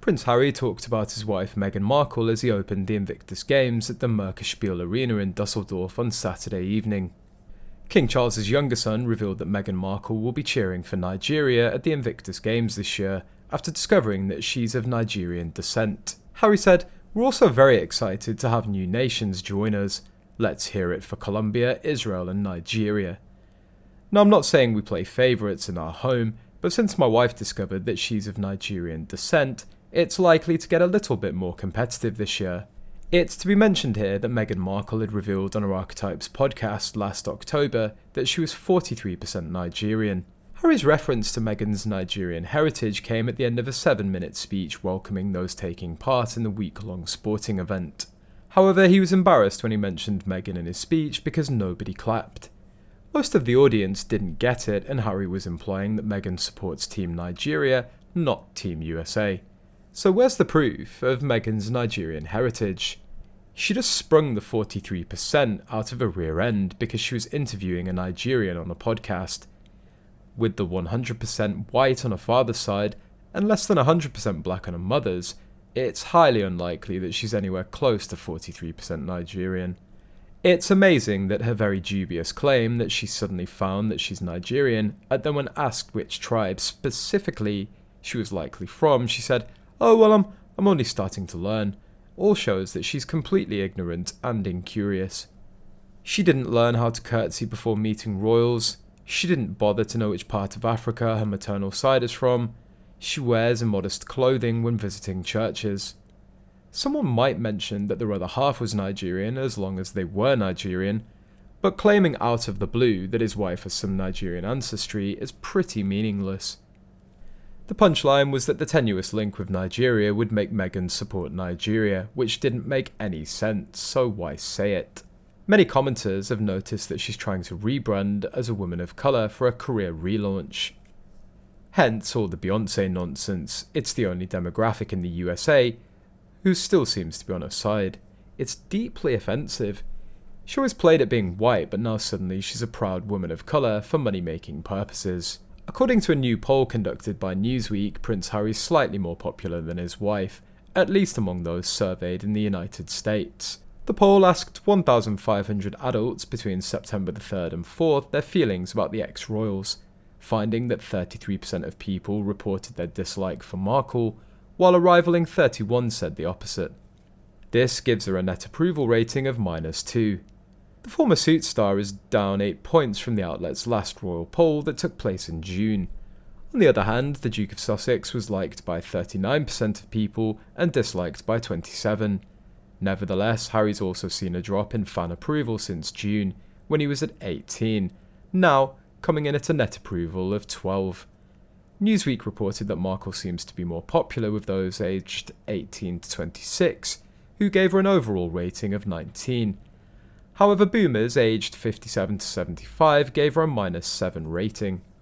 Prince Harry talked about his wife Meghan Markle as he opened the Invictus Games at the Merkur Spiel-Arena in Dusseldorf on Saturday evening. King Charles's younger son revealed that Meghan Markle will be cheering for Nigeria at the Invictus Games this year, after discovering that she's of Nigerian descent. Harry said, "We're also very excited to have new nations join us. Let's hear it for Colombia, Israel and Nigeria." Now, I'm not saying we play favourites in our home, but since my wife discovered that she's of Nigerian descent, it's likely to get a little bit more competitive this year. It's to be mentioned here that Meghan Markle had revealed on her Archetypes podcast last October that she was 43% Nigerian. Harry's reference to Meghan's Nigerian heritage came at the end of a 7-minute speech welcoming those taking part in the week-long sporting event. However, he was embarrassed when he mentioned Meghan in his speech because nobody clapped. Most of the audience didn't get it, and Harry was implying that Meghan supports Team Nigeria, not Team USA. So where's the proof of Meghan's Nigerian heritage? She just sprung the 43% out of her rear end because she was interviewing a Nigerian on a podcast. With the 100% white on her father's side and less than 100% black on her mother's, it's highly unlikely that she's anywhere close to 43% Nigerian. It's amazing that her very dubious claim that she suddenly found that she's Nigerian, and then when asked which tribe specifically she was likely from, she said, "Oh well, I'm only starting to learn," all shows that she's completely ignorant and incurious. She didn't learn how to curtsy before meeting royals. She didn't bother to know which part of Africa her maternal side is from. She wears immodest clothing when visiting churches. Someone might mention that their other half was Nigerian as long as they were Nigerian, but claiming out of the blue that his wife has some Nigerian ancestry is pretty meaningless. The punchline was that the tenuous link with Nigeria would make Meghan support Nigeria, which didn't make any sense, so why say it? Many commenters have noticed that she's trying to rebrand as a woman of colour for a career relaunch. Hence all the Beyoncé nonsense. It's the only demographic in the USA who still seems to be on her side. It's deeply offensive. She always played at being white, but now suddenly she's a proud woman of colour for money-making purposes. According to a new poll conducted by Newsweek, Prince Harry's slightly more popular than his wife, at least among those surveyed in the United States. The poll asked 1,500 adults between September the 3rd and 4th their feelings about the ex-royals, finding that 33% of people reported their dislike for Markle, while a rivaling 31% said the opposite. This gives her a net approval rating of -2. The former Suits star is down 8 points from the outlet's last royal poll that took place in June. On the other hand, the Duke of Sussex was liked by 39% of people and disliked by 27%. Nevertheless, Harry's also seen a drop in fan approval since June, when he was at 18, now coming in at a net approval of 12. Newsweek reported that Markle seems to be more popular with those aged 18 to 26, who gave her an overall rating of 19. However, boomers aged 57 to 75 gave her a -7 rating.